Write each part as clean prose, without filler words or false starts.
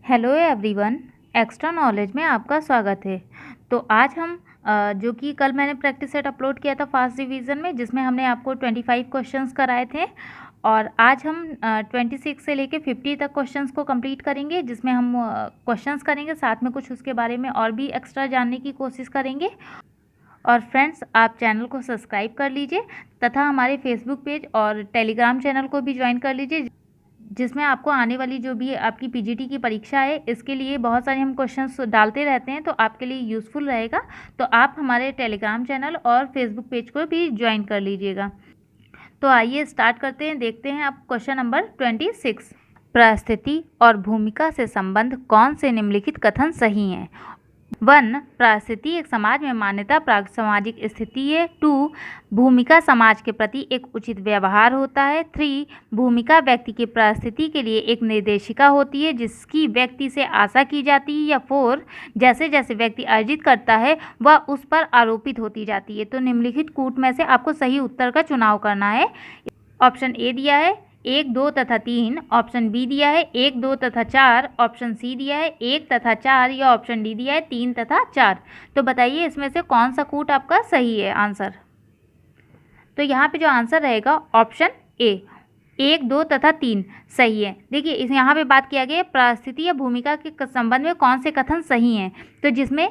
Hello everyone, extra knowledge में आपका स्वागत है। तो आज हम जो कि कल मैंने प्रैक्टिस सेट अपलोड किया था फास्ट रिवीजन में, जिसमें हमने आपको 25 क्वेश्चंस कराए थे। और आज हम 26 से लेके 50 तक क्वेश्चंस को कंप्लीट करेंगे, जिसमें हम क्वेश्चंस करेंगे, साथ में कुछ उसके बारे में और भी एक्स्ट्रा जानने की कोशिश करेंगे। और फ्रेंड्स, आप चैनल को सब्सक्राइब कर लीजिए तथा हमारे फेसबुक पेज और टेलीग्राम चैनल को भी ज्वाइन कर लीजिए, जिसमें आपको आने वाली जो भी आपकी पीजीटी की परीक्षा है, इसके लिए बहुत सारे हम क्वेश्चंस डालते रहते हैं, तो आपके लिए यूज़फुल रहेगा। तो आप हमारे टेलीग्राम चैनल और फेसबुक पेज को भी ज्वाइन कर लीजिएगा। तो आइए स्टार्ट करते हैं। देखते हैं आप क्वेश्चन नंबर 26। परिस्थिति और भूमिका से संबंध कौन से निम्नलिखित कथन सही हैं? 1. परिस्थिति एक समाज में मान्यता प्राप्त सामाजिक स्थिति है। 2. भूमिका समाज के प्रति एक उचित व्यवहार होता है। 3. भूमिका व्यक्ति की परिस्थिति के लिए एक निर्देशिका होती है जिसकी व्यक्ति से आशा की जाती है। या 4. जैसे जैसे व्यक्ति अर्जित करता है वह उस पर आरोपित होती जाती है। तो निम्नलिखित कूट में से आपको सही उत्तर का चुनाव करना है। ऑप्शन ए दिया है 1, 2 तथा 3, ऑप्शन बी दिया है 1, 2 तथा 4, ऑप्शन सी दिया है 1 तथा 4, या ऑप्शन डी दिया है 3 तथा 4। तो बताइए इसमें से कौन सा कूट आपका सही है आंसर। तो यहाँ पे जो आंसर रहेगा ऑप्शन ए 1, 2 तथा 3 सही है। देखिए इस यहाँ पे बात किया गया है परिस्थिति या भूमिका के संबंध में कौन से कथन सही हैं। तो जिसमें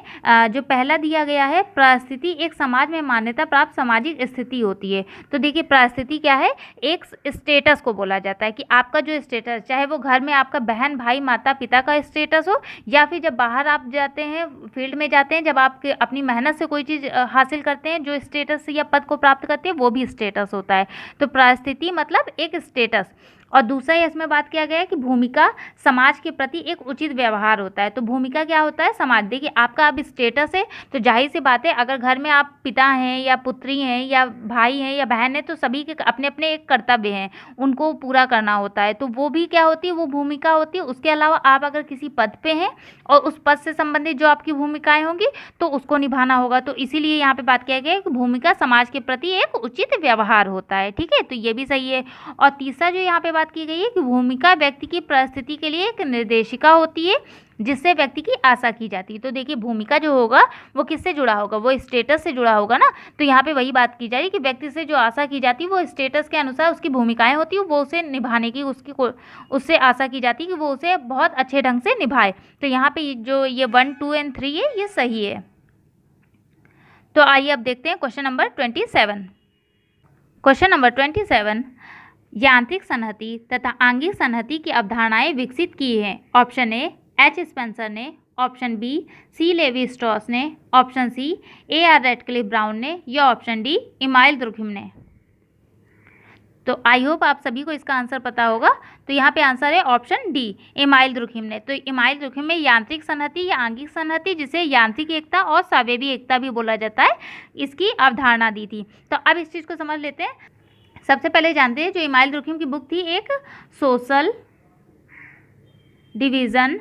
जो पहला दिया गया है, परिस्थिति एक समाज में मान्यता प्राप्त सामाजिक स्थिति होती है। तो देखिए परिस्थिति क्या है, एक स्टेटस को बोला जाता है कि आपका जो स्टेटस, चाहे वो घर में आपका बहन भाई माता पिता का स्टेटस हो, या फिर जब बाहर आप जाते हैं, फील्ड में जाते हैं, जब आप अपनी मेहनत से कोई चीज़ हासिल करते हैं, जो स्टेटस या पद को प्राप्त करते हैं, वो भी स्टेटस होता है। तो परिस्थिति मतलब एक स्टेटस। और दूसरा इसमें बात किया गया है कि भूमिका समाज के प्रति एक उचित व्यवहार होता है। तो भूमिका क्या होता है, समाज। देखिए आपका अब स्टेटस है, तो जाहिर सी बात है, अगर घर में आप पिता हैं या पुत्री हैं या भाई हैं या बहन है, तो सभी के अपने अपने एक कर्तव्य हैं, उनको पूरा करना होता है। तो वो भी क्या होती है, वो भूमिका होती है। उसके अलावा आप अगर किसी पद पे हैं और उस पद से संबंधित जो आपकी भूमिकाएं होंगी, तो उसको निभाना होगा। तो इसीलिए यहाँ पे बात किया गया है कि भूमिका समाज के प्रति एक उचित व्यवहार होता है। ठीक है, तो ये भी सही है। और तीसरा जो यहाँ पे बात की गई है कि भूमिका व्यक्ति की परिस्थिति के लिए एक निर्देशिका होती है जिससे व्यक्ति की आशा की जाती है। तो देखिए भूमिका जो होगा वो किससे जुड़ा होगा, वो स्टेटस से जुड़ा होगा ना। तो यहाँ पे वही बात की जा रही है कि व्यक्ति से जो आशा की जाती है वो स्टेटस के अनुसार उसकी भूमिकाएं होती है, वो उसे निभाने की उससे आशा की जाती है कि वो उसे बहुत अच्छे ढंग से निभाए। तो यहाँ पे जो ये 1, 2 और 3 है, ये सही है। तो आइए अब देखते हैं क्वेश्चन नंबर 27। क्वेश्चन नंबर 27, यांत्रिक संहति तथा आंगिक संहति की अवधारणाएं विकसित की हैं। ऑप्शन ए एच स्पेंसर ने, option B C Levi Strauss ने, option C A R Radcliffe Brown ने, या ऑप्शन डी इमाइल दुर्खिम ने। तो आई होप आप सभी को इसका आंसर पता होगा। तो यहाँ पे आंसर है ऑप्शन डी, इमाइल दुर्खिम ने। तो इमाइल दुर्खिम में यांत्रिक संहति या आंगिक संहति, जिसे यांत्रिक एकता और सावेवी एकता भी बोला जाता है, इसकी अवधारणा दी थी। तो अब इस चीज़ को समझ लेते हैं। सबसे पहले जानते हैं जो इमाइल दुर्खिम की बुक थी, एक सोशल डिवीज़न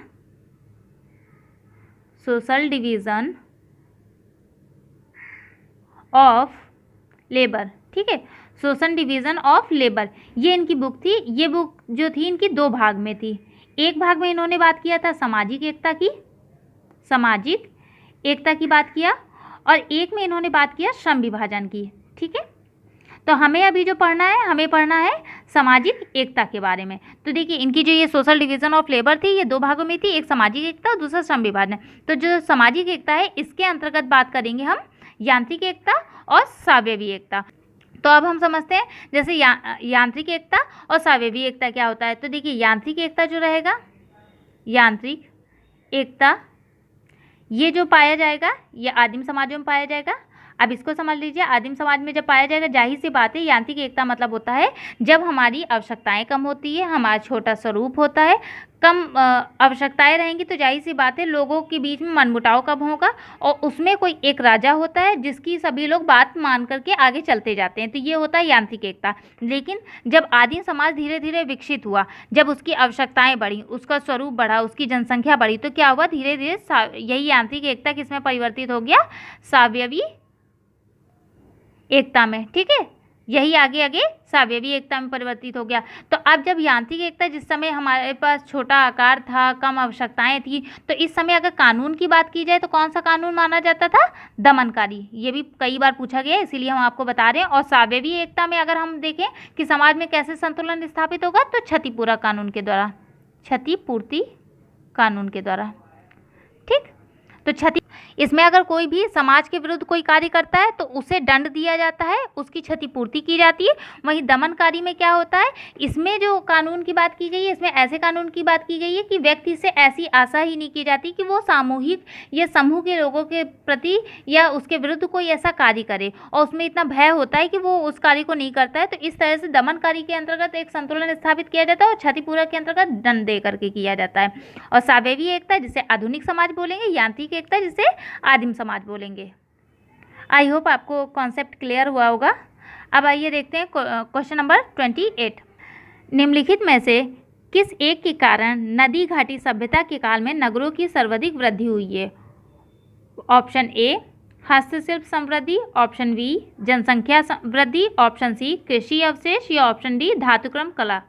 ऑफ लेबर। ठीक है, सोशल डिवीज़न ऑफ लेबर, ये इनकी बुक थी। ये बुक जो थी इनकी 2 भाग में थी। एक भाग में इन्होंने बात किया था सामाजिक एकता की बात किया, और एक में इन्होंने बात किया श्रम विभाजन की। ठीक है, तो हमें अभी जो पढ़ना है, हमें पढ़ना है सामाजिक एकता के बारे में। तो देखिए इनकी जो ये सोशल डिवीज़न ऑफ लेबर थी, ये 2 भागों में थी, एक सामाजिक एकता और दूसरा श्रम विभाजन। तो जो सामाजिक एकता है, इसके अंतर्गत बात करेंगे हम यांत्रिक एकता और सावयवी एकता। तो अब हम समझते हैं जैसे यांत्रिक एकता और सावयवी एकता क्या होता है। तो देखिए यांत्रिक एकता जो रहेगा, यांत्रिक एकता ये जो पाया जाएगा, ये आदिम समाजों में पाया जाएगा। अब इसको समझ लीजिए, आदिम समाज में जब पाया जाएगा, जाहिर सी बात है यांत्रिक एकता मतलब होता है जब हमारी आवश्यकताएं कम होती है, हमारा छोटा स्वरूप होता है, कम आवश्यकताएं रहेंगी, तो जाहिर सी बात है लोगों के बीच में मनमुटाव कम होगा, और उसमें कोई एक राजा होता है जिसकी सभी लोग बात मान करके आगे चलते जाते हैं। तो ये होता है यांत्रिक एकता। लेकिन जब आदिम समाज धीरे धीरे विकसित हुआ, जब उसकी आवश्यकताएं बढ़ी, उसका स्वरूप बढ़ा, उसकी जनसंख्या बढ़ी, तो क्या हुआ, धीरे धीरे यही यांत्रिक एकता किसमें परिवर्तित हो गया, सावयवी एकता में। ठीक है, यही आगे आगे सावयवी एकता में परिवर्तित हो गया। तो अब जब यांत्रिक एकता, जिस समय हमारे पास छोटा आकार था, कम आवश्यकताएं थी, तो इस समय अगर कानून की बात की जाए तो कौन सा कानून माना जाता था? दमनकारी। ये भी कई बार पूछा गया है, इसीलिए हम आपको बता रहे हैं। और सावयवी एकता में अगर हम देखें कि समाज में कैसे संतुलन स्थापित होगा, तो क्षतिपूरक कानून के द्वारा, क्षतिपूर्ति कानून के द्वारा। ठीक, तो क्षति, इसमें अगर कोई भी समाज के विरुद्ध कोई कार्य करता है तो उसे दंड दिया जाता है, उसकी क्षतिपूर्ति की जाती है। वहीं दमनकारी में क्या होता है, इसमें जो कानून की बात की गई है, इसमें ऐसे कानून की बात की गई है कि व्यक्ति से ऐसी आशा ही नहीं की जाती कि वो सामूहिक या समूह के लोगों के प्रति या उसके विरुद्ध कोई ऐसा कार्य करे, और उसमें इतना भय होता है कि वो उस कार्य को नहीं करता है। तो इस तरह से दमनकारी के अंतर्गत एक संतुलन स्थापित किया जाता है और क्षतिपूरक के अंतर्गत दंड दे करके किया जाता है। और सावयवी एकता जिसे आधुनिक समाज बोलेंगे, यांत्रिक एकता जिसे आदिम समाज बोलेंगे। आई होप आपको कॉन्सेप्ट क्लियर हुआ होगा। अब आइए देखते हैं क्वेश्चन नंबर 28। निम्नलिखित में से किस एक के कारण नदी घाटी सभ्यता के काल में नगरों की सर्वाधिक वृद्धि हुई है? ऑप्शन ए हस्तशिल्प समृद्धि, ऑप्शन बी जनसंख्या वृद्धि, ऑप्शन सी कृषि अवशेष, या ऑप्शन डी धातुक्रम कला।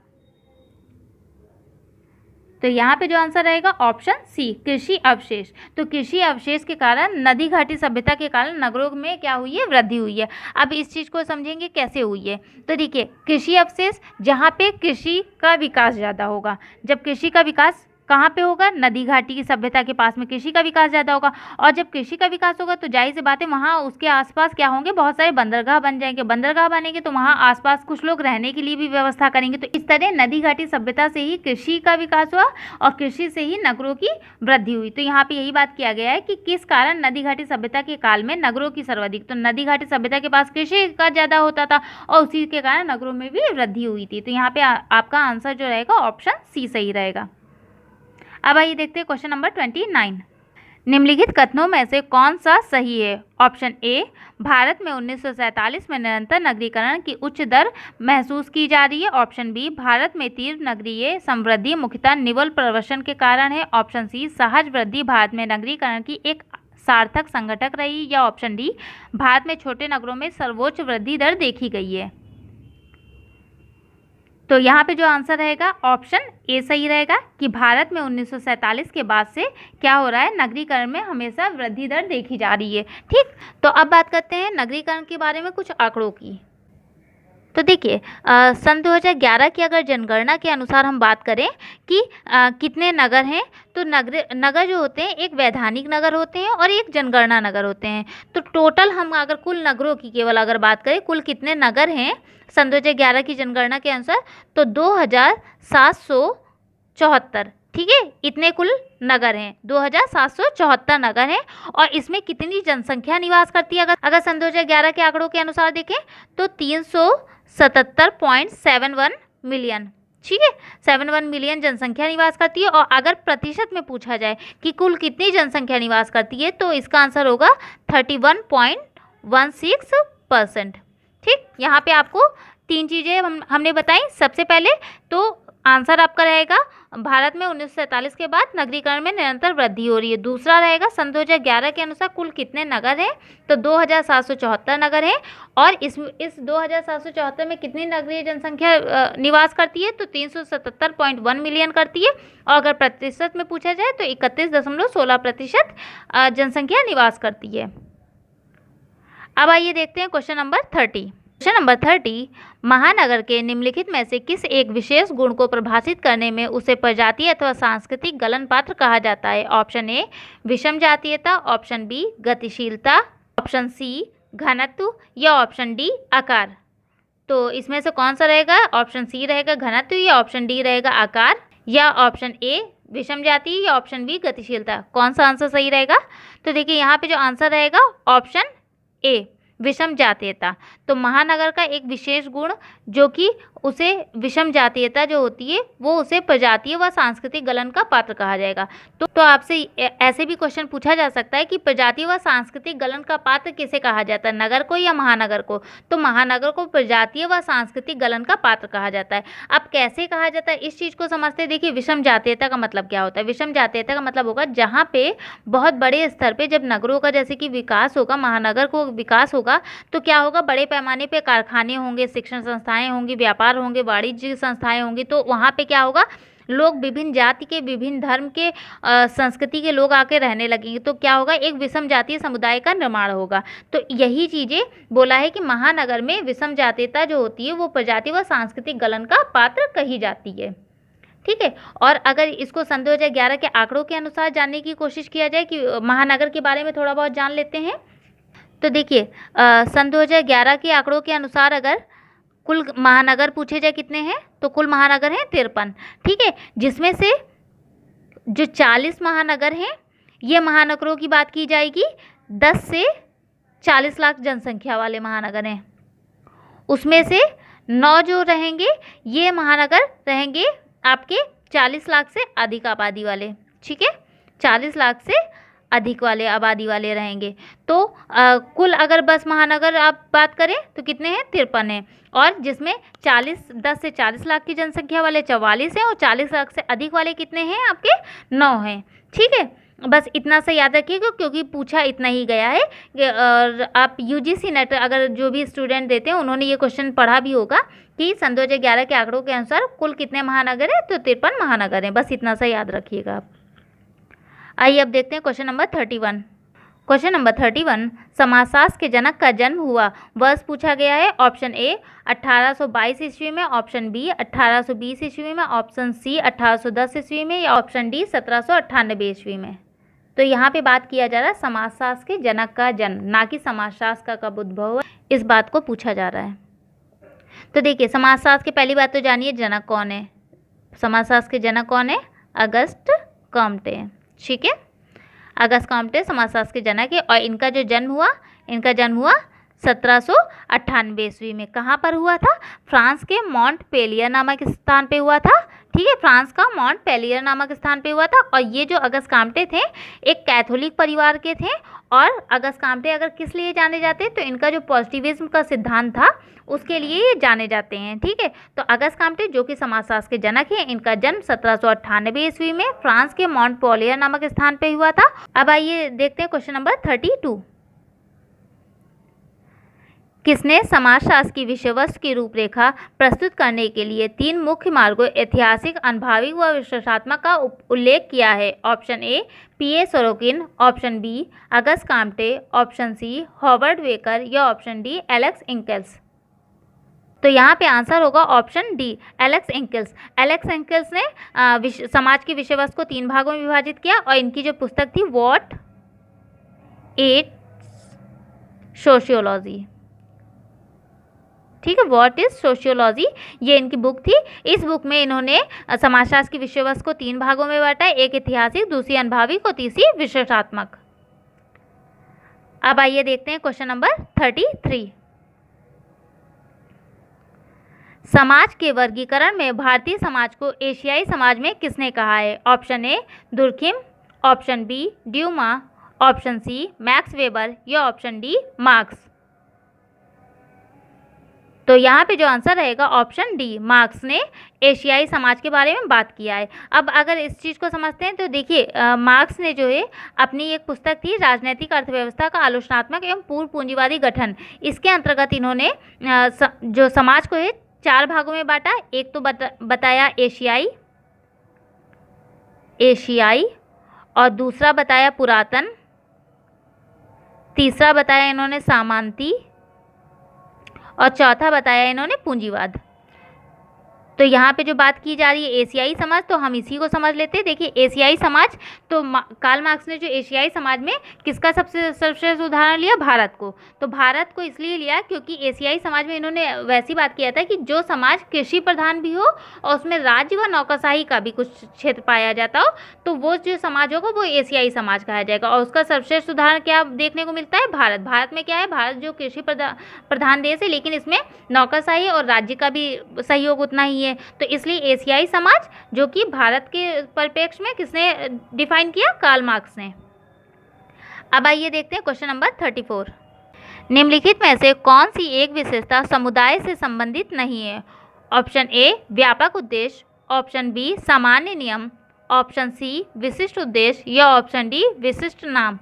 तो यहाँ पे जो आंसर रहेगा ऑप्शन सी कृषि अवशेष। तो कृषि अवशेष के कारण नदी घाटी सभ्यता के कारण नगरों में क्या हुई है? वृद्धि हुई है। अब इस चीज़ को समझेंगे कैसे हुई है। तो देखिए, कृषि अवशेष जहाँ पे कृषि का विकास ज़्यादा होगा, जब कृषि का विकास कहाँ पे होगा? नदी घाटी की सभ्यता के पास में कृषि का विकास ज़्यादा होगा, और जब कृषि का विकास होगा तो जाहिर सी बात है वहाँ उसके आसपास क्या होंगे? बहुत सारे बंदरगाह बन जाएंगे। बंदरगाह बनेंगे तो वहाँ आसपास कुछ लोग रहने के लिए भी व्यवस्था करेंगे। तो इस तरह नदी घाटी सभ्यता से ही कृषि का विकास हुआ और कृषि से ही नगरों की वृद्धि हुई। तो यहाँ पे यही बात किया गया है कि किस कारण नदी घाटी सभ्यता के काल में नगरों की सर्वाधिक, तो नदी घाटी सभ्यता के पास कृषि का ज़्यादा होता था और उसी के कारण नगरों में भी वृद्धि हुई थी। तो यहाँ पे आपका आंसर जो रहेगा ऑप्शन सी सही रहेगा। अब आइए देखते हैं क्वेश्चन नंबर 29। निम्नलिखित कथनों में से कौन सा सही है? ऑप्शन ए भारत में 1947 में निरंतर नगरीकरण की उच्च दर महसूस की जा रही है, ऑप्शन बी भारत में तीव्र नगरीय समृद्धि मुख्यतः निवल प्रवसन के कारण है, ऑप्शन सी सहज वृद्धि भारत में नगरीकरण की एक सार्थक संघटक रही, या ऑप्शन डी भारत में छोटे नगरों में सर्वोच्च वृद्धि दर देखी गई है। तो यहाँ पे जो आंसर रहेगा ऑप्शन ए सही रहेगा कि भारत में 1947 के बाद से क्या हो रहा है? नगरीकरण में हमेशा वृद्धि दर देखी जा रही है। ठीक, तो अब बात करते हैं नगरीकरण के बारे में कुछ आंकड़ों की। तो देखिए, सन 2011 की अगर जनगणना के अनुसार हम बात करें कि कितने नगर हैं, तो नगर जो होते हैं एक वैधानिक नगर होते हैं और एक जनगणना नगर होते हैं। तो टोटल हम अगर कुल नगरों की केवल अगर बात करें, कुल कितने नगर हैं सन 2011 की जनगणना के अनुसार, तो 2774। ठीक है, इतने कुल नगर हैं, 2774 नगर हैं। और इसमें कितनी जनसंख्या निवास करती है? अगर सन 2011 के आंकड़ों के अनुसार देखें तो 377.71 मिलियन। ठीक है, 71 मिलियन जनसंख्या निवास करती है। और अगर प्रतिशत में पूछा जाए कि कुल कितनी जनसंख्या निवास करती है, तो इसका आंसर होगा 31.16%। ठीक, यहाँ पे आपको तीन चीज़ें हमने बताई। सबसे पहले तो आंसर आपका रहेगा भारत में 1947 के बाद नगरीकरण में निरंतर वृद्धि हो रही है। दूसरा रहेगा सन 2011 के अनुसार कुल कितने नगर हैं, तो 2774 नगर हैं। और इस 2774 में कितनी नगरीय जनसंख्या निवास करती है, तो 377.1 मिलियन करती है। और अगर प्रतिशत में पूछा जाए तो 31.16% जनसंख्या निवास करती है। अब आइए देखते हैं क्वेश्चन नंबर 30। क्वेश्चन नंबर 30, महानगर के निम्नलिखित में से किस एक विशेष गुण को परिभाषित करने में उसे प्रजातीय अथवा सांस्कृतिक गलन पात्र कहा जाता है? ऑप्शन ए विषम जातीयता, ऑप्शन बी गतिशीलता, ऑप्शन सी घनत्व, या ऑप्शन डी आकार। तो इसमें से कौन सा रहेगा? ऑप्शन सी रहेगा घनत्व, या ऑप्शन डी रहेगा आकार, या ऑप्शन ए विषम जाति, या ऑप्शन बी गतिशीलता। कौन सा आंसर सही रहेगा? तो देखिए, यहाँ पे जो आंसर रहेगा ऑप्शन ए विषम जातीयता। तो महानगर का एक विशेष गुण जो कि उसे विषम जातीयता जो होती है वो उसे प्रजातीय व सांस्कृतिक गलन का पात्र कहा जाएगा। तो आपसे ऐसे भी क्वेश्चन पूछा जा सकता है कि प्रजातीय व सांस्कृतिक गलन का पात्र किसे कहा जाता है, नगर को या महानगर को? तो महानगर को प्रजातीय व सांस्कृतिक गलन का पात्र कहा जाता है। अब कैसे कहा जाता है इस चीज़ को समझते हैं। देखिए, विषम जातीयता का मतलब क्या होता है? विषम जातीयता का मतलब होगा जहाँ पे बहुत बड़े स्तर पे जब नगरों का जैसे कि विकास होगा, महानगर को विकास होगा, तो क्या होगा, बड़े पैमाने पे कारखाने होंगे, शिक्षण संस्थाएं होंगी, व्यापार होंगे, वाणिज्य संस्थाएं होंगी। तो वहाँ पे क्या होगा, लोग विभिन्न जाति के, विभिन्न धर्म के, संस्कृति के लोग आके रहने लगेंगे। तो क्या होगा, एक विषम जातीय समुदाय का निर्माण होगा। तो यही चीज़ें बोला है कि महानगर में विषम जातीयता जो होती है वो प्रजाति व सांस्कृतिक गलन का पात्र कही जाती है। ठीक है। और अगर इसको सन 2011 के आंकड़ों के अनुसार जानने की कोशिश किया जाए कि महानगर के बारे में थोड़ा बहुत जान लेते हैं। तो देखिए, सन 2011 के आंकड़ों के अनुसार अगर कुल महानगर पूछे जाए कितने हैं, तो कुल महानगर हैं 53। ठीक है। जिसमें से जो 40 महानगर हैं, ये महानगरों की बात की जाएगी 10 से 40 लाख जनसंख्या वाले महानगर हैं। उसमें से 9 जो रहेंगे ये महानगर रहेंगे आपके 40 लाख से अधिक आबादी वाले। ठीक है, 40 लाख से अधिक वाले आबादी वाले रहेंगे। तो कुल अगर बस महानगर आप बात करें तो कितने हैं, 53 हैं। और जिसमें 10 से 40 लाख की जनसंख्या वाले 44 हैं और 40 लाख से अधिक वाले कितने हैं आपके, 9 हैं। ठीक है, बस इतना सा याद रखिएगा क्योंकि पूछा इतना ही गया है। और आप यूजीसी नेट अगर जो भी स्टूडेंट देते हैं उन्होंने ये क्वेश्चन पढ़ा भी होगा कि सन 2011 के आंकड़ों के अनुसार कुल कितने महानगर हैं, तो 53 महानगर हैं। बस इतना सा याद रखिएगा आप। आइए अब देखते हैं क्वेश्चन नंबर 31। क्वेश्चन नंबर 31, समाजशास्त्र के जनक का जन्म हुआ वर्ष पूछा गया है। ऑप्शन ए 1822 ईस्वी में, ऑप्शन बी 1820 ईस्वी में, ऑप्शन सी 1810 ईस्वी में, या ऑप्शन डी 1798 ईस्वी में। तो यहाँ पे बात किया जा रहा है समाजशास्त्र के जनक का जन्म, ना कि समाजशास्त्र का कब उद्भव हुआ, इस बात को पूछा जा रहा है। तो देखिए, समाजशास्त्र की पहली बात तो जानिए जनक कौन है। समाजशास्त्र के जनक कौन है, अगस्त कॉम्टे। ठीक है, अगस्त कॉम्टे समाजशास्त्र के जनक है। और इनका जो जन्म हुआ, इनका जन्म हुआ 1798 ईस्वी में। कहाँ पर हुआ था, फ्रांस के मॉन्टपेलियर नामक स्थान पे हुआ था। ठीक है, फ्रांस का मॉन्टपेलियर नामक स्थान पे हुआ था। और ये जो अगस्त कॉम्टे थे एक कैथोलिक परिवार के थे। और अगस्त कॉम्टे अगर किस लिए जाने जाते हैं, तो इनका जो पॉजिटिविज्म का सिद्धांत था उसके लिए ये जाने जाते हैं। ठीक है, तो अगस्त कॉम्टे जो कि समाजशास्त्र के जनक हैं, इनका जन्म 1798 ईस्वी में फ्रांस के मॉन्टपेलियर नामक स्थान पे हुआ था। अब आइए देखते हैं क्वेश्चन नंबर 32। किसने समाजशास्त्र की विषय वस्तु की रूपरेखा प्रस्तुत करने के लिए 3 मुख्य मार्गों ऐतिहासिक, अनुभविक व विश्लेषणात्मक का उल्लेख किया है? Option A P A Sorokin, option B Auguste Comte, option C Howard Becker, या ऑप्शन डी एलेक्स इंकेल्स। तो यहाँ पे आंसर होगा option D Alex Inkeles. Alex Inkeles ने समाज की विषय वस्तु को 3 भागों में विभाजित किया। और इनकी जो पुस्तक थी व्हाट इज सोशियोलॉजी। ठीक है, व्हाट इज सोशियोलॉजी, ये इनकी बुक थी। इस बुक में इन्होंने समाजशास्त्र की विषय वस्तु को 3 भागों में बांटा है, एक ऐतिहासिक, दूसरी अनुभविक और तीसरी विश्लेषणात्मक। अब आइए देखते हैं क्वेश्चन नंबर 33। समाज के वर्गीकरण में भारतीय समाज को एशियाई समाज में किसने कहा है? Option A Durkheim, option B Dumas, option C Max Weber, या ऑप्शन डी मार्क्स। तो यहाँ पे जो आंसर रहेगा ऑप्शन डी, मार्क्स ने एशियाई समाज के बारे में बात किया है। अब अगर इस चीज़ को समझते हैं तो देखिए, मार्क्स ने जो है अपनी एक पुस्तक थी राजनीतिक अर्थव्यवस्था का आलोचनात्मक एवं पूर्व पूंजीवादी गठन, इसके अंतर्गत इन्होंने जो समाज को है 4 भागों में बांटा। एक तो बताया एशियाई, और दूसरा बताया पुरातन, तीसरा बताया इन्होंने सामांती, और चौथा बताया इन्होंने पूंजीवाद। तो यहाँ पे जो बात की जा रही है एशियाई समाज, तो हम इसी को समझ लेते हैं। देखिए एशियाई समाज, तो कार्ल मार्क्स ने जो एशियाई समाज में किसका सबसे सर्वश्रेष्ठ उदाहरण लिया? भारत को। तो भारत को इसलिए लिया क्योंकि एशियाई समाज में इन्होंने वैसी बात किया था कि जो समाज कृषि प्रधान भी हो और उसमें राज्य व नौकरशाही का भी कुछ क्षेत्र पाया जाता हो, तो वो जो समाज होगा वो एशियाई समाज कहा जाएगा। और उसका सर्वश्रेष्ठ उदाहरण क्या देखने को मिलता है? भारत। भारत में क्या है? भारत जो कृषि प्रधान देश है, लेकिन इसमें नौकरशाही और राज्य का भी सहयोग उतना ही है। तो इसलिए एशियाई समाज, जो कि भारत के परिप्रेक्ष्य में किसने डिफाइन किया? कार्ल मार्क्स ने। अब आइए देखते हैं क्वेश्चन नंबर 34। निम्नलिखित में से कौन सी एक विशेषता समुदाय से संबंधित नहीं है? ऑप्शन ए व्यापक उद्देश्य, ऑप्शन बी सामान्य नियम, ऑप्शन सी विशिष्ट उद्देश्य या ऑप्शन डी विशिष्ट नाम।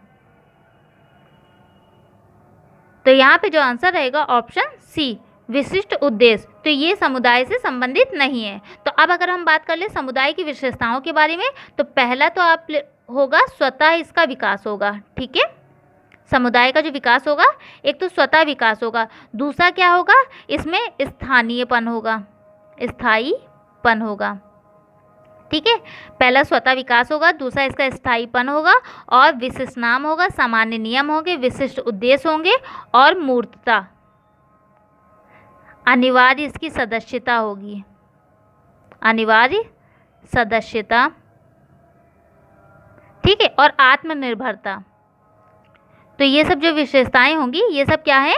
तो यहाँ पे जो आंसर रहेगा ऑप्शन सी विशिष्ट उद्देश्य। तो ये समुदाय से संबंधित नहीं है। तो अब अगर हम बात कर ले समुदाय की विशेषताओं के बारे में, तो पहला तो आप होगा स्वतः इसका विकास होगा। ठीक है, समुदाय का जो विकास होगा, एक तो स्वतः विकास होगा, दूसरा क्या होगा? इसमें स्थानीयपन होगा, स्थायीपन होगा। ठीक है, पहला स्वतः विकास होगा, दूसरा इसका स्थायीपन होगा और विशिष्ट नाम होगा, सामान्य नियम होंगे, विशिष्ट उद्देश्य होंगे और मूर्तता, अनिवार्य इसकी सदस्यता होगी, अनिवार्य सदस्यता। ठीक है, और आत्मनिर्भरता। तो ये सब जो विशेषताएं होंगी, ये सब क्या है?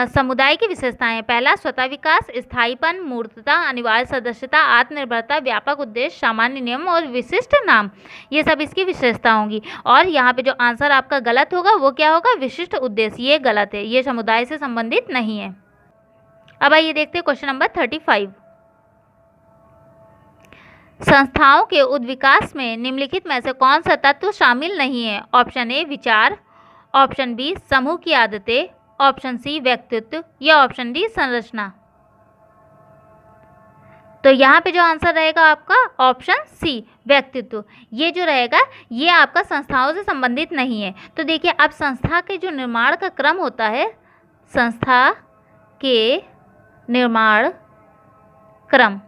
समुदाय की विशेषताएं। पहला स्वतः विकास, स्थायीपन, मूर्तता, अनिवार्य सदस्यता, आत्मनिर्भरता, व्यापक उद्देश्य, सामान्य नियम और विशिष्ट नाम, ये सब इसकी विशेषता होंगी। और यहाँ पे जो आंसर आपका गलत होगा वो क्या होगा? विशिष्ट उद्देश्य। ये गलत है, ये समुदाय से संबंधित नहीं है। अब आइए देखते हैं क्वेश्चन नंबर 35। संस्थाओं के उद्विकास में निम्नलिखित में से कौन सा तत्व शामिल नहीं है? ऑप्शन ए विचार, ऑप्शन बी समूह की आदतें, ऑप्शन सी व्यक्तित्व या ऑप्शन डी संरचना। तो यहाँ पे जो आंसर रहेगा आपका ऑप्शन सी व्यक्तित्व। ये जो रहेगा ये आपका संस्थाओं से संबंधित नहीं है। तो देखिए अब संस्था के जो निर्माण का क्रम होता है, संस्था के निर्माण क्रम,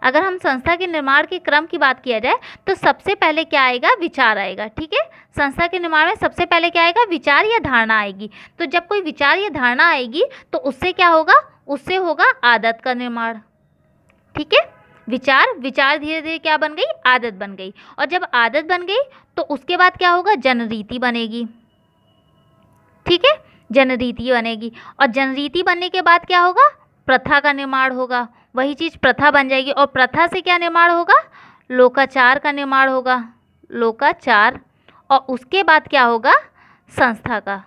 अगर हम संस्था के निर्माण के क्रम की बात किया जाए तो सबसे पहले क्या आएगा? विचार आएगा। ठीक है, संस्था के निर्माण में सबसे पहले क्या आएगा? विचार या धारणा आएगी। तो जब कोई विचार या धारणा आएगी तो उससे क्या होगा? उससे होगा आदत का निर्माण। ठीक है, विचार धीरे धीरे क्या बन गई? आदत बन गई। और जब आदत बन गई तो उसके बाद क्या होगा? जनरीति बनेगी। ठीक है, जनरीति बनेगी और जनरीति बनने के बाद क्या होगा? प्रथा का निर्माण होगा। वही चीज़ प्रथा बन जाएगी और प्रथा से क्या निर्माण होगा? लोकाचार का निर्माण होगा, लोकाचार। और उसके बाद क्या होगा? संस्था का।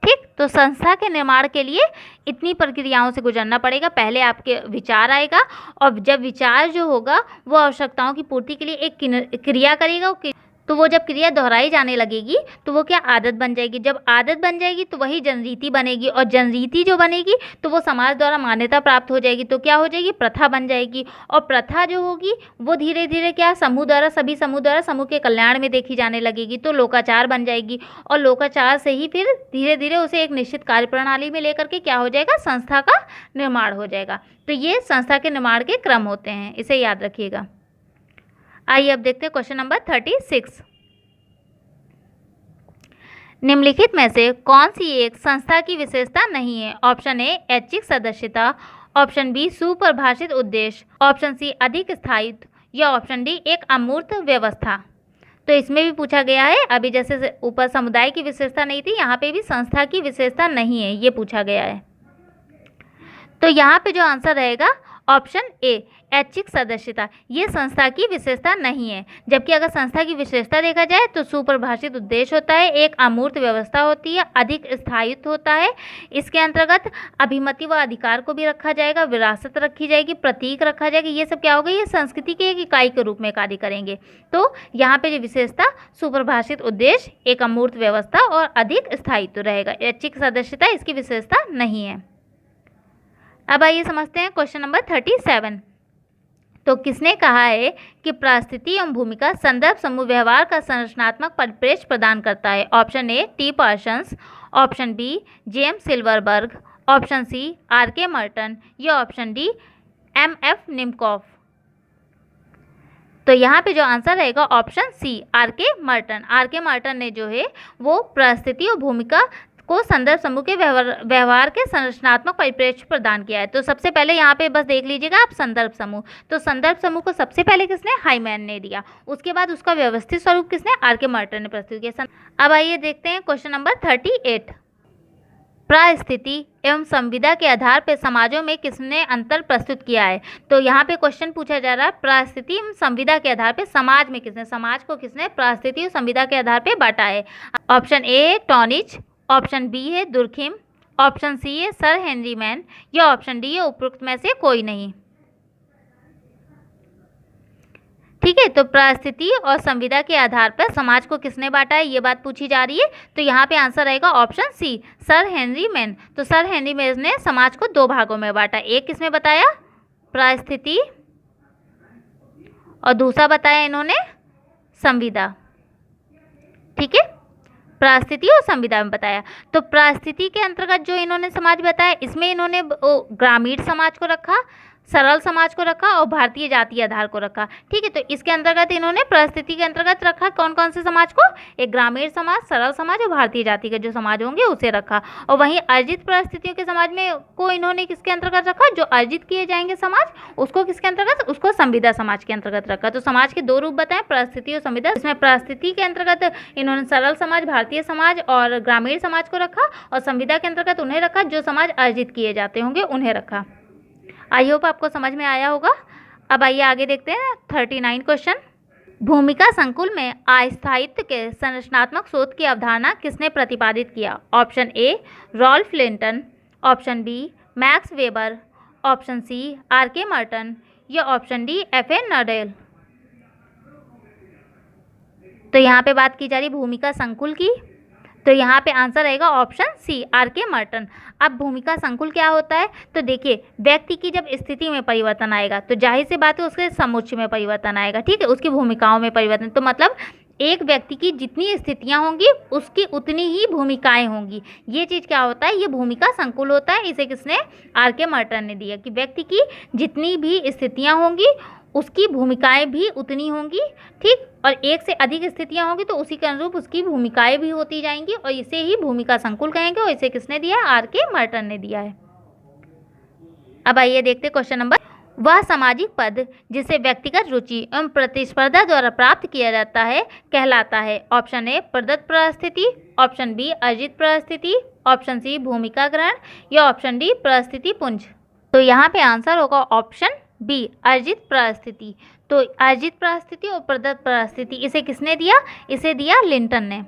ठीक, तो संस्था के निर्माण के लिए इतनी प्रक्रियाओं से गुजरना पड़ेगा। पहले आपके विचार आएगा और जब विचार जो होगा वो आवश्यकताओं की पूर्ति के लिए एक क्रिया करेगा। तो वो जब क्रिया दोहराई जाने लगेगी तो वो क्या? आदत बन जाएगी। जब आदत बन जाएगी तो वही जनरीति बनेगी और जनरीति जो बनेगी तो वो समाज द्वारा मान्यता प्राप्त हो जाएगी। तो क्या हो जाएगी? प्रथा बन जाएगी। और प्रथा जो होगी वो धीरे धीरे क्या? समूह द्वारा, सभी समूह द्वारा समूह के कल्याण में देखी जाने लगेगी। तो लोकाचार बन जाएगी और लोकाचार से ही फिर धीरे धीरे उसे एक निश्चित कार्य प्रणाली में लेकर के क्या हो जाएगा? संस्था का निर्माण हो जाएगा। तो ये संस्था के निर्माण के क्रम होते हैं, इसे याद रखिएगा। आइए अब देखते हैं क्वेश्चन नंबर 36। निम्नलिखित में से कौन सी एक संस्था की विशेषता नहीं है? ऑप्शन ए ऐच्छिक सदस्यता, ऑप्शन बी सुपरिभाषित उद्देश्य, ऑप्शन सी अधिक स्थायित्व या ऑप्शन डी एक अमूर्त व्यवस्था। तो इसमें भी पूछा गया है, अभी जैसे ऊपर समुदाय की विशेषता नहीं थी, यहाँ पे भी संस्था की विशेषता नहीं है, ये पूछा गया है। तो यहाँ पे जो आंसर रहेगा ऑप्शन ए ऐच्छिक सदस्यता, ये संस्था की विशेषता नहीं है। जबकि अगर संस्था की विशेषता देखा जाए तो सुपरिभाषित उद्देश्य होता है, एक अमूर्त व्यवस्था होती है, अधिक स्थायित्व होता है। इसके अंतर्गत अभिमति व अधिकार को भी रखा जाएगा, विरासत रखी जाएगी, प्रतीक रखा जाएगा। ये सब क्या होगा? ये संस्कृति के एक इकाई के रूप में कार्य करेंगे। तो यहाँ पे जो विशेषता सुपरिभाषित उद्देश्य, एक अमूर्त व्यवस्था और अधिक स्थायित्व रहेगा। ऐच्छिक सदस्यता इसकी विशेषता नहीं है। अब आइए समझते हैं क्वेश्चन नंबर 37। तो किसने कहा है कि परिस्थिति एवं भूमिका संदर्भ समूह व्यवहार का संरचनात्मक परिप्रेक्ष्य प्रदान करता है? Option A T Parsons, option B James Silverberg, option C R K Merton या ऑप्शन डी MF निम्कोफ। तो यहाँ पे जो आंसर रहेगा option C, R K. Merton. R K. Merton ने जो है वो परिस्थिति और भूमिका को संदर्भ समूह के व्यवहार के संरचनात्मक परिप्रेक्ष्य प्रदान किया है। तो सबसे पहले यहाँ पे बस देख लीजिएगा आप संदर्भ समूह। तो संदर्भ समूह को सबसे पहले किसने, हाईमैन ने दिया। उसके बाद उसका व्यवस्थित स्वरूप किसने, आर.के. मर्टन ने प्रस्तुत किया। अब आइए देखते हैं क्वेश्चन नंबर 38। परिस्थिति एवं संविदा के आधार पर समाजों में किसने अंतर प्रस्तुत किया है। तो यहाँ पे क्वेश्चन पूछा जा रहा है परिस्थिति एवं संविदा के आधार पर समाज में किसने, समाज को किसने परिस्थिति और संविदा के आधार पर बांटा है। ऑप्शन ए टॉनिज, ऑप्शन बी है दुर्खिम, ऑप्शन सी है सर हेनरी मैन, या ऑप्शन डी है उपरोक्त में से कोई नहीं। ठीक है, तो परिस्थिति और संविदा के आधार पर समाज को किसने बांटा है, ये बात पूछी जा रही है। तो यहाँ पे आंसर रहेगा option C, Sir Henry Maine. तो सर हेनरी मैन ने समाज को दो भागों में बांटा, एक किसमें बताया, परिस्थिति, और दूसरा बताया इन्होंने संविदा। ठीक है, परिस्थिति और संविदा में बताया। तो परिस्थिति के अंतर्गत जो इन्होंने समाज बताया, इसमें इन्होंने ग्रामीण समाज को रखा, सरल समाज को रखा और भारतीय जातीय आधार को रखा। ठीक है, तो इसके अंतर्गत इन्होंने परिस्थिति के अंतर्गत रखा कौन कौन से समाज को, एक ग्रामीण समाज, सरल समाज और भारतीय जाति के जो समाज होंगे उसे रखा। और वहीं अर्जित परिस्थितियों के समाज में को इन्होंने किसके अंतर्गत रखा, जो अर्जित किए जाएंगे समाज उसको किसके अंतर्गत, उसको संविदा समाज के अंतर्गत रखा। तो समाज के दो रूप बताएं, परिस्थिति और संविदा। इसमें परिस्थिति के अंतर्गत इन्होंने सरल समाज, भारतीय समाज और ग्रामीण समाज को रखा, और संविदा के अंतर्गत उन्हें रखा जो समाज अर्जित किए जाते होंगे उन्हें रखा। आई होप आपको समझ में आया होगा। अब आइए आगे देखते हैं 39 क्वेश्चन। भूमिका संकुल में अस्थायित्व के संरचनात्मक शोध की अवधारणा किसने प्रतिपादित किया। Option A Ralph Linton, option B Max Weber, option C R K. Merton, या ऑप्शन डी F.A. नडेल। तो यहाँ पे बात की जा रही भूमिका संकुल की, तो यहाँ पे आंसर रहेगा ऑप्शन सी, आर.के. मर्टन। अब भूमिका संकुल क्या होता है, तो देखिए व्यक्ति की जब स्थिति में परिवर्तन आएगा तो जाहिर सी बात है उसके समुच्चय में परिवर्तन आएगा। ठीक है, उसकी भूमिकाओं में परिवर्तन, तो मतलब एक व्यक्ति की जितनी स्थितियां होंगी उसकी उतनी ही भूमिकाएं होंगी। ये चीज़ क्या होता है, ये भूमिका संकुल होता है। इसे किसने, आर.के. मर्टन ने दिया कि व्यक्ति की जितनी भी स्थितियां होंगी उसकी भूमिकाएं भी उतनी होंगी। ठीक, और एक से अधिक स्थितियां होंगी तो उसी के अनुरूप उसकी भूमिकाएं भी होती जाएंगी, और इसे ही भूमिका संकुल कहेंगे, और इसे किसने दिया है, आर.के. मर्टन ने दिया है। अब आइए देखते क्वेश्चन नंबर। वह सामाजिक पद जिसे व्यक्तिगत रुचि एवं प्रतिस्पर्धा द्वारा प्राप्त किया जाता है कहलाता है। ऑप्शन ए प्रदत्त परिस्थिति, ऑप्शन बी अर्जित परिस्थिति, ऑप्शन सी भूमिका ग्रहण, या ऑप्शन डी परिस्थिति पुंज। तो यहाँ पे आंसर होगा ऑप्शन बी, अर्जित परिस्थिति। तो अर्जित परिस्थिति और प्रदत्त परिस्थिति इसे किसने दिया, इसे दिया लिंटन ने।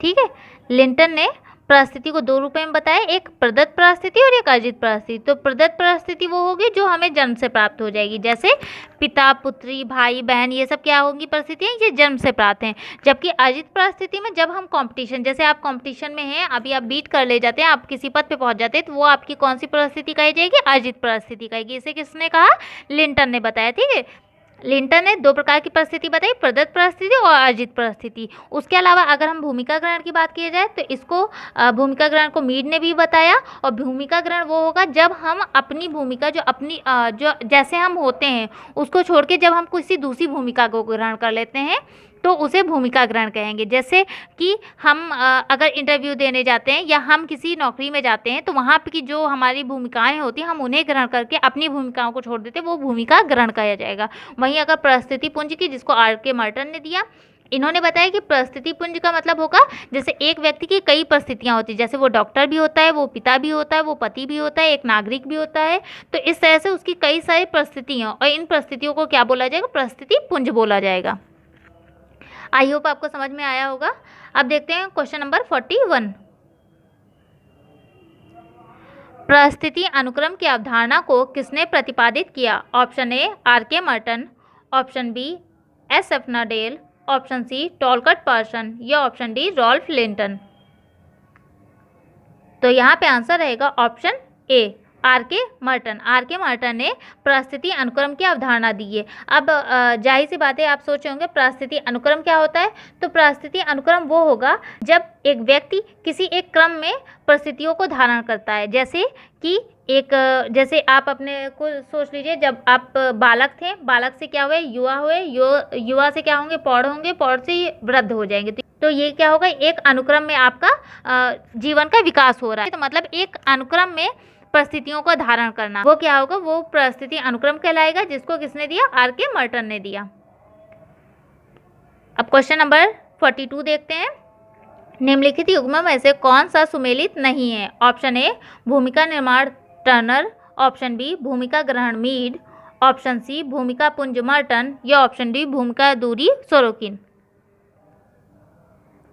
ठीक है, लिंटन ने परिस्थिति को दो रूप में बताया, एक प्रदत्त परिस्थिति और एक अर्जित परिस्थिति। तो प्रदत्त परिस्थिति वो होगी जो हमें जन्म से प्राप्त हो जाएगी, जैसे पिता, पुत्री, भाई, बहन, ये सब क्या होंगी परिस्थितियाँ, ये जन्म से प्राप्त हैं। जबकि अर्जित परिस्थिति में जब हम कंपटीशन, जैसे आप कंपटीशन में हैं, अभी आप बीट कर ले जाते हैं, आप किसी पद पे पहुंच जाते हैं, तो वो आपकी कौन सी परिस्थिति कही जाएगी, अर्जित परिस्थिति कहेगी। इसे किसने कहा, लिंटन ने बताया। ठीक है, लिंटन ने दो प्रकार की परिस्थिति बताई, प्रदत्त परिस्थिति और अर्जित परिस्थिति। उसके अलावा अगर हम भूमिका ग्रहण की बात की जाए तो इसको भूमिका ग्रहण को मीड ने भी बताया। और भूमिका ग्रहण वो होगा जब हम अपनी भूमिका जो जैसे हम होते हैं उसको छोड़ के जब हम किसी दूसरी भूमिका को ग्रहण कर लेते हैं तो उसे भूमिका ग्रहण कहेंगे। जैसे कि हम अगर इंटरव्यू देने जाते हैं या हम किसी नौकरी में जाते हैं तो वहाँ की जो हमारी भूमिकाएं होती हैं हम उन्हें ग्रहण करके अपनी भूमिकाओं को छोड़ देते हैं, वो भूमिका ग्रहण कहा जाएगा। वहीं अगर परिस्थिति पुंज की, जिसको आर.के. मर्टन ने दिया, इन्होंने बताया कि परिस्थिति पुंज का मतलब होगा जैसे एक व्यक्ति की कई परिस्थितियाँ होती हैं, जैसे वो डॉक्टर भी होता है, वो पिता भी होता है, वो पति भी होता है, एक नागरिक भी होता है। तो इस तरह से उसकी कई सारी परिस्थितियाँ, और इन परिस्थितियों को क्या बोला जाएगा, परिस्थिति पुंज बोला जाएगा। आई होप आपको समझ में आया होगा। अब देखते हैं क्वेश्चन नंबर 41। परिस्थिति अनुक्रम की अवधारणा को किसने प्रतिपादित किया। Option A R K. Merton, option B S.F. Nadel, option C Talcott Parson, या ऑप्शन डी रॉल्फ लिंटन। तो यहाँ पे आंसर रहेगा option A, R K Merton ने परिस्थिति अनुक्रम की अवधारणा दी है। अब जाहिर सी बात है, आप सोचे होंगे परिस्थिति अनुक्रम क्या होता है। तो परिस्थिति अनुक्रम वो होगा जब एक व्यक्ति किसी एक क्रम में परिस्थितियों को धारण करता है। जैसे कि जैसे आप अपने को सोच लीजिए, जब आप बालक थे, बालक से क्या हुए, युवा हुए, युवा से क्या होंगे, पौड़ होंगे, पौड़ से ये वृद्ध हो जाएंगे। तो ये क्या होगा, एक अनुक्रम में आपका जीवन का विकास हो रहा है। तो मतलब एक अनुक्रम में परिस्थितियों को धारण करना, वो क्या होगा, वो परिस्थिति अनुक्रम कहलाएगा, जिसको किसने दिया, आर के मर्टन ने दिया। अब क्वेश्चन नंबर 42 देखते हैं। निम्नलिखित युग्म में से कौन सा सुमेलित नहीं है। ऑप्शन ए भूमिका निर्माण टर्नर, ऑप्शन बी भूमिका ग्रहण मीड, ऑप्शन सी भूमिका पुंज मर्टन, या ऑप्शन डी भूमिका दूरी सोरोकिन।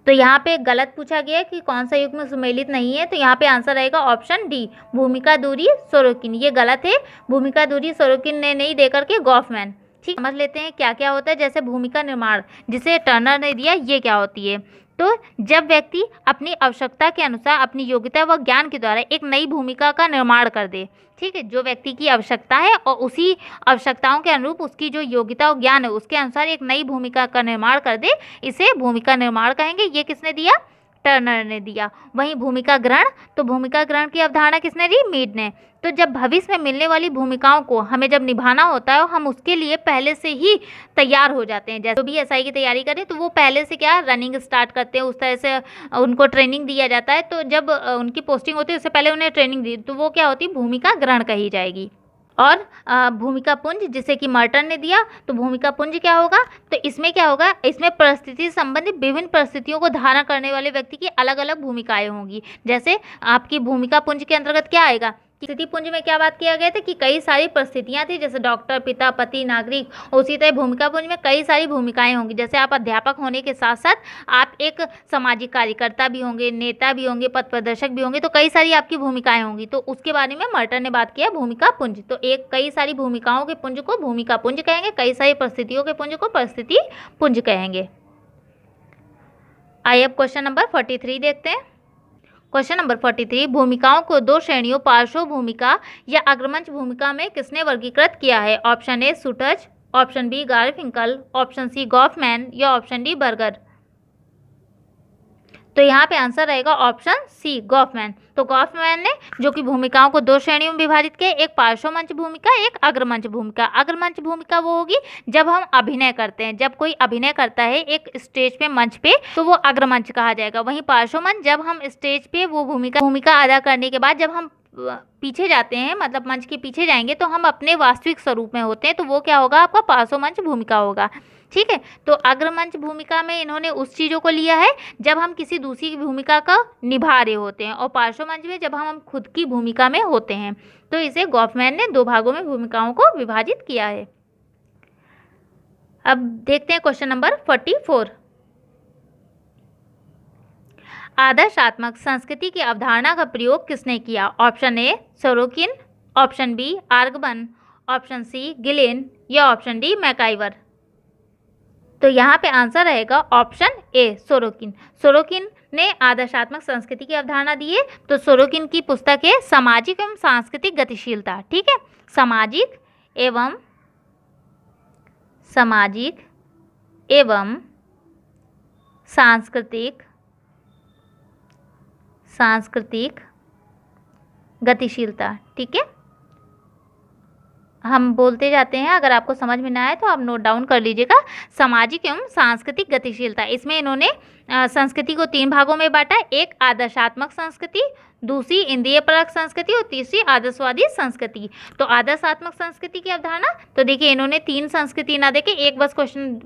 तो यहाँ पे गलत पूछा गया कि कौन सा युग्म सुमेलित नहीं है। तो यहाँ पे आंसर रहेगा ऑप्शन डी भूमिका दूरी सोरोकिन। ये गलत है, भूमिका दूरी सोरोकिन ने नहीं दे करके गॉफमैन। ठीक, समझ लेते हैं क्या क्या होता है। जैसे भूमिका निर्माण जिसे टर्नर ने दिया, ये क्या होती है। तो जब व्यक्ति अपनी आवश्यकता के अनुसार अपनी योग्यता व ज्ञान के द्वारा एक नई भूमिका का निर्माण कर दे। ठीक है, जो व्यक्ति की आवश्यकता है और उसी आवश्यकताओं के अनुरूप उसकी जो योग्यता और ज्ञान है उसके अनुसार एक नई भूमिका का निर्माण कर दे, इसे भूमिका निर्माण कहेंगे। ये किसने दिया, टर्नर ने दिया। वहीं भूमिका ग्रहण, तो भूमिका ग्रहण की अवधारणा किसने दी, मीड ने। तो जब भविष्य में मिलने वाली भूमिकाओं को हमें जब निभाना होता है, हम उसके लिए पहले से ही तैयार हो जाते हैं। जैसे भी एसआई की तैयारी करें तो वो पहले से क्या रनिंग स्टार्ट करते हैं, उस तरह से उनको ट्रेनिंग दिया जाता है। तो जब उनकी पोस्टिंग होती है उससे पहले उन्हें ट्रेनिंग दी, तो वो क्या होती है, भूमिका ग्रहण कही जाएगी। और भूमिका पुंज जिसे कि मर्टन ने दिया, तो भूमिका पुंज क्या होगा, तो इसमें क्या होगा, इसमें परिस्थिति संबंधित विभिन्न परिस्थितियों को धारण करने वाले व्यक्ति की अलग अलग भूमिकाएं होंगी। जैसे आपकी भूमिका पुंज के अंतर्गत क्या आएगा, स्थिति पुंज में क्या बात किया गया था कि कई सारी परिस्थितियां थी, जैसे डॉक्टर, पिता, पति, नागरिक। उसी तरह भूमिका पुंज में कई सारी भूमिकाएं होंगी। जैसे आप अध्यापक होने के साथ साथ आप एक सामाजिक कार्यकर्ता भी होंगे, नेता भी होंगे, पथ प्रदर्शक भी होंगे। तो कई सारी आपकी भूमिकाएं होंगी। तो उसके बारे में मर्टन ने बात किया भूमिका पुंज। तो एक कई सारी भूमिकाओं के पुंज को भूमिका पुंज कहेंगे, कई सारी परिस्थितियों के पुंज को परिस्थिति पुंज कहेंगे। आइए अब क्वेश्चन नंबर 43 देखते हैं। क्वेश्चन नंबर 43, भूमिकाओं को दो श्रेणियों पार्श्व भूमिका या अग्रमंच भूमिका में किसने वर्गीकृत किया है। Option A Schutz, option B Garfinkel, option C Goffman, या ऑप्शन डी बर्गर। तो यहाँ पे आंसर रहेगा ऑप्शन सी गॉफमैन। तो गॉफमैन ने जो कि भूमिकाओं को दो श्रेणियों में विभाजित किया, एक पार्श्वमंच भूमिका, एक अग्रमंच भूमिका। अग्रमंच भूमिका वो होगी जब हम अभिनय करते हैं, जब कोई अभिनय करता है एक स्टेज पे, मंच पे, तो वो अग्रमंच कहा जाएगा। वहीं पार्श्वमंच जब हम स्टेज पे वो भूमिका अदा करने के बाद जब हम पीछे जाते हैं, मतलब मंच के पीछे जाएंगे, तो हम अपने वास्तविक स्वरूप में होते हैं, तो वो क्या होगा, आपका पार्श्वमंच भूमिका होगा। ठीक है, तो अग्रमंच भूमिका में इन्होंने उस चीज़ों को लिया है जब हम किसी दूसरी की भूमिका का निभा रहे होते हैं, और पार्श्वमंच में जब हम खुद की भूमिका में होते हैं। तो इसे गॉफमैन ने दो भागों में भूमिकाओं को विभाजित किया है। अब देखते हैं क्वेश्चन नंबर 44। आदर्शात्मक संस्कृति की अवधारणा का प्रयोग किसने किया। Option A Sorokin, option B Ogburn, option C Gillin, या ऑप्शन डी मैकाइवर। तो यहाँ पे आंसर रहेगा ऑप्शन ए सोरोकिन। सोरोकिन ने आदर्शात्मक संस्कृति की अवधारणा दी है। तो सोरोकिन की पुस्तक है सामाजिक एवं सांस्कृतिक गतिशीलता। ठीक है, सामाजिक एवं सांस्कृतिक गतिशीलता। ठीक है, हम बोलते जाते हैं, अगर आपको समझ में ना आए तो आप नोट डाउन कर लीजिएगा। सामाजिक एवं सांस्कृतिक गतिशीलता, इसमें इन्होंने संस्कृति को तीन भागों में बांटा। एक आदर्शात्मक संस्कृति, दूसरी इंद्रिय परक संस्कृति, और तीसरी आदर्शवादी संस्कृति। तो आदर्शात्मक संस्कृति की अवधारणा, तो देखिए इन्होंने तीन संस्कृति ना देके एक बस क्वेश्चन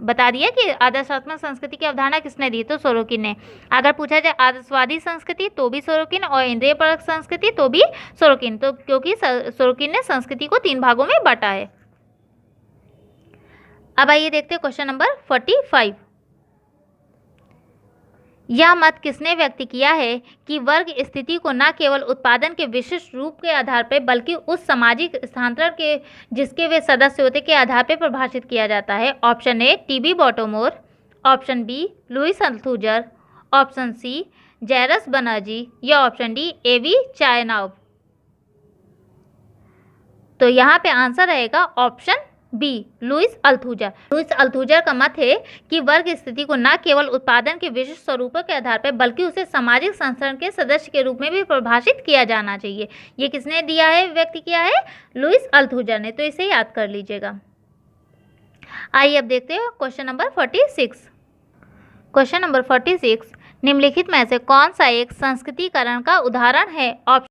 बता दिया कि आदर्शात्मक संस्कृति की अवधारणा किसने दी, तो सोरोकिन ने। अगर पूछा जाए आदर्शवादी संस्कृति तो भी सोरोकिन, और इंद्रिय परक संस्कृति तो भी सोरोकिन। तो क्योंकि सोरोकिन ने संस्कृति को तीन भागों में बांटा है। अब आइए देखते हैं क्वेश्चन नंबर 45। यह मत किसने व्यक्त किया है कि वर्ग स्थिति को न केवल उत्पादन के विशिष्ट रूप के आधार पर बल्कि उस सामाजिक स्थानांतरण के जिसके वे सदस्य होते के आधार पर परिभाषित किया जाता है। Option A T B Bottomore, option B Louis Althusser, option C Jairus Banerjee, या ऑप्शन डी एवी चायनाव। तो यहाँ पे आंसर रहेगा ऑप्शन बी, लुईस अल्थुजर। लुईस अल्थुजर का मत है कि वर्ग स्थिति को न केवल उत्पादन के विशिष्ट स्वरूपों के आधार पर बल्कि उसे सामाजिक संस्करण के सदस्य के रूप में भी परिभाषित किया जाना चाहिए। ये किसने दिया है, व्यक्त किया है? लुईस अल्थुजर ने। तो इसे याद कर लीजिएगा। आइए अब देखते हैं क्वेश्चन नंबर 46। क्वेश्चन नंबर 46, निम्नलिखित में से कौन सा एक संस्कृतिकरण का उदाहरण है? ऑप्शन